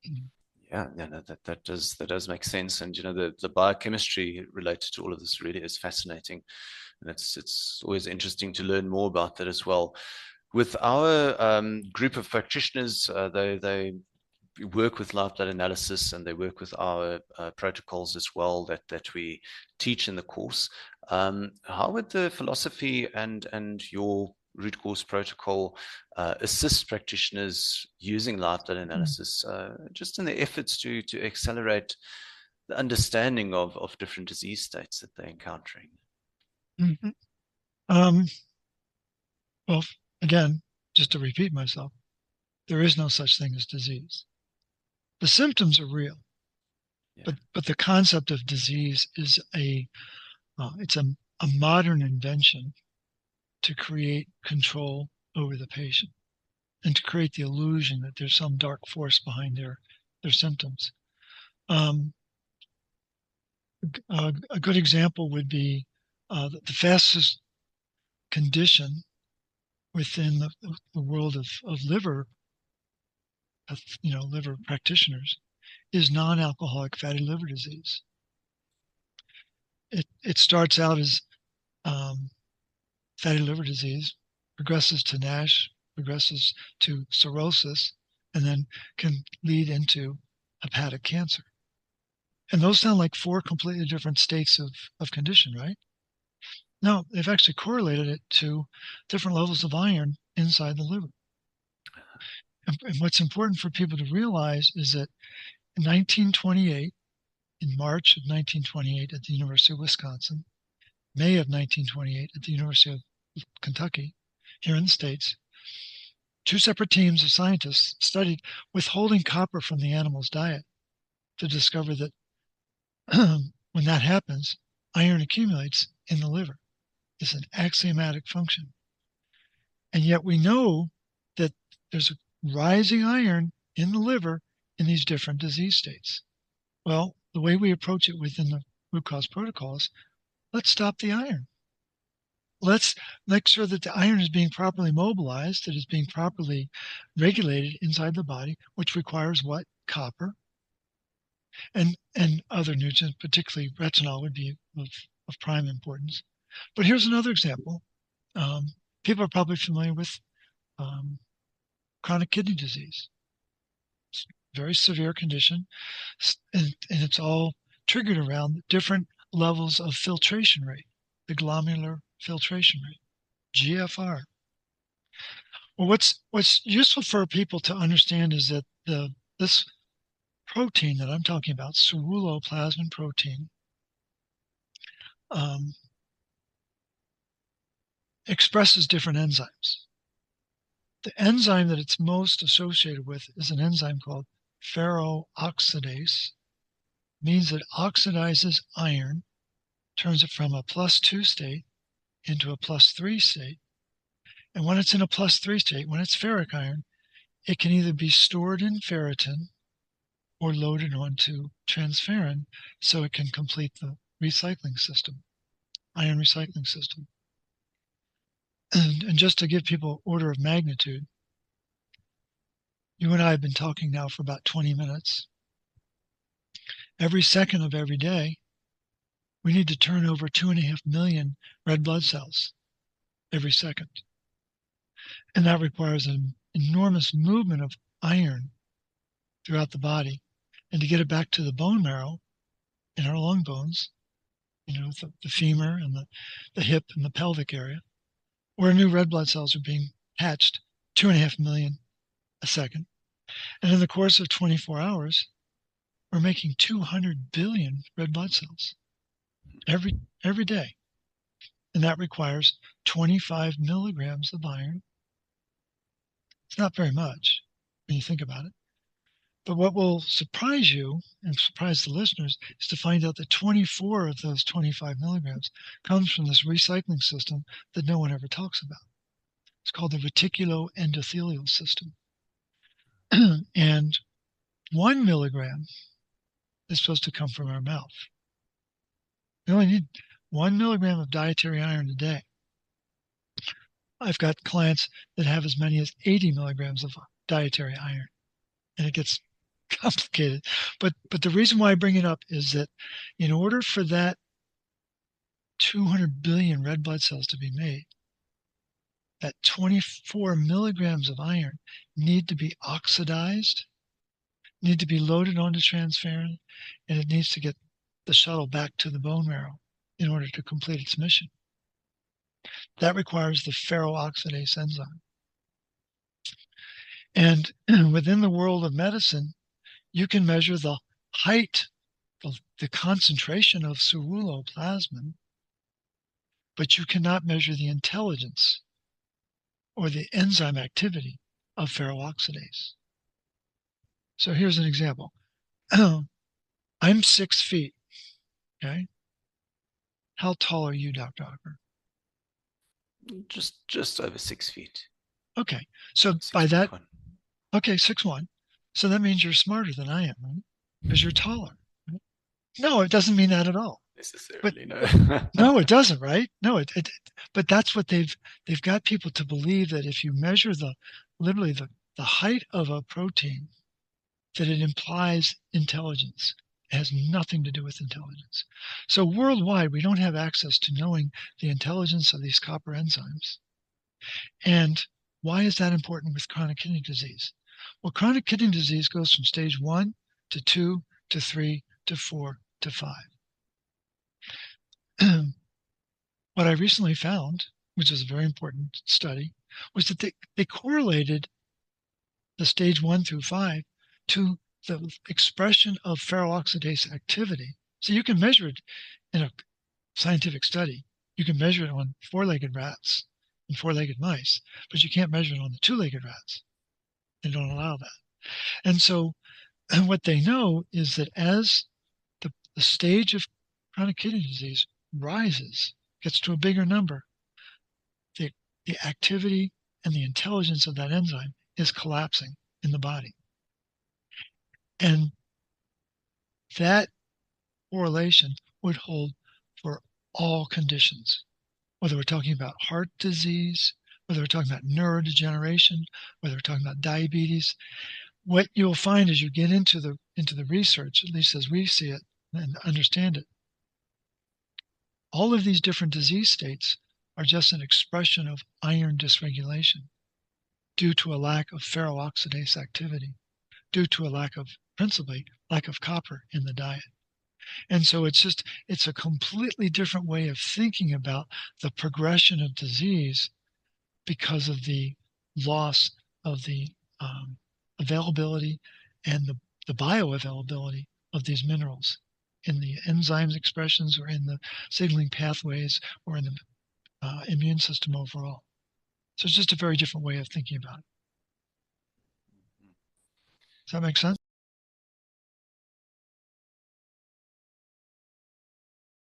Yeah, yeah, no, that does make sense. And the biochemistry related to all of this really is fascinating. And it's always interesting to learn more about that as well. With our group of practitioners, they work with live blood analysis, and they work with our protocols as well that we teach in the course. How would the philosophy and your root cause protocol assist practitioners using live blood analysis, just in the efforts to accelerate the understanding of different disease states that they're encountering? Mm-hmm. Um, well, again, just to repeat myself, there is no such thing as disease. The symptoms are real, Yeah. but the concept of disease is it's a modern invention to create control over the patient and to create the illusion that there's some dark force behind their symptoms. Um, a good example would be the fastest condition within the world of liver practitioners is non-alcoholic fatty liver disease. It starts out as um, fatty liver disease, progresses to NASH, progresses to cirrhosis, and then can lead into hepatic cancer. And those sound like four completely different states of condition, right? No, they've actually correlated it to different levels of iron inside the liver. And what's important for people to realize is that in 1928, in March of 1928 at the University of Wisconsin, May of 1928 at the University of Kentucky, here in the States, two separate teams of scientists studied withholding copper from the animal's diet to discover that when that happens, iron accumulates in the liver. It's an axiomatic function. And yet we know that there's a rising iron in the liver in these different disease states. Well, the way we approach it within the root cause protocols, let's stop the iron. Let's make sure that the iron is being properly mobilized, that it's being properly regulated inside the body, which requires what? Copper and other nutrients, particularly retinol would be of prime importance. But here's another example. Um, People are probably familiar with um, chronic kidney disease. It's a very severe condition, and it's all triggered around different levels of filtration rate, the glomerular filtration rate, GFR. Well, what's useful for people to understand is that the this protein that I'm talking about, ceruloplasmin protein, um, expresses different enzymes. The enzyme that it's most associated with is an enzyme called ferroxidase, means it oxidizes iron, turns it from a +2 state into a +3 state. And when it's in a +3 state, when it's ferric iron, it can either be stored in ferritin or loaded onto transferrin so it can complete the recycling system, iron recycling system. And just to give people order of magnitude, you and I have been talking now for about 20 minutes. Every second of every day, we need to turn over 2.5 million red blood cells every second. And that requires an enormous movement of iron throughout the body. And to get it back to the bone marrow in our long bones, the femur and the hip and the pelvic area, where new red blood cells are being hatched, 2.5 million a second. And in the course of 24 hours, we're making 200 billion red blood cells every day. And that requires 25 milligrams of iron. It's not very much when you think about it. But what will surprise you and surprise the listeners is to find out that 24 of those 25 milligrams comes from this recycling system that no one ever talks about. It's called the reticuloendothelial system. And 1 milligram is supposed to come from our mouth. We only need 1 milligram of dietary iron a day. I've got clients that have as many as 80 milligrams of dietary iron, and it gets complicated. But the reason why I bring it up is that in order for that 200 billion red blood cells to be made, that 24 milligrams of iron need to be oxidized, need to be loaded onto transferrin, and it needs to get the shuttle back to the bone marrow in order to complete its mission. That requires the ferroxidase enzyme. And within the world of medicine, you can measure the height, the concentration of ceruloplasmin, but you cannot measure the intelligence or the enzyme activity of ferroxidase. So here's an example. I'm 6 feet. Okay. How tall are you, Dr. Okker? Just over 6 feet. Okay. So by that, okay, 6'1". So that means you're smarter than I am, right? Because you're taller. Right? No, it doesn't mean that at all. Necessarily, no. No, it doesn't, right? No, but that's what they've got people to believe, that if you measure literally the height of a protein, that it implies intelligence. It has nothing to do with intelligence. So worldwide, we don't have access to knowing the intelligence of these copper enzymes. And why is that important with chronic kidney disease? Well, chronic kidney disease goes from stage 1 to 2 to 3 to 4 to 5. What I recently found, which is a very important study, was that they correlated the stage 1 through 5 to the expression of ferroxidase activity. So you can measure it in a scientific study. You can measure it on 4-legged rats and 4-legged mice, but you can't measure it on the 2-legged rats. They don't allow that. And so what they know is that as the stage of chronic kidney disease rises, gets to a bigger number, the activity and the intelligence of that enzyme is collapsing in the body. And that correlation would hold for all conditions, whether we're talking about heart disease, whether we're talking about neurodegeneration, whether we're talking about diabetes. What you'll find as you get into the research, at least as we see it and understand it, all of these different disease states are just an expression of iron dysregulation due to a lack of ferroxidase activity, due to a principally lack of copper in the diet. And so it's a completely different way of thinking about the progression of disease because of the loss of the availability and the bioavailability of these minerals in the enzymes expressions or in the signaling pathways or in the immune system overall. So it's just a very different way of thinking about it. Does that make sense?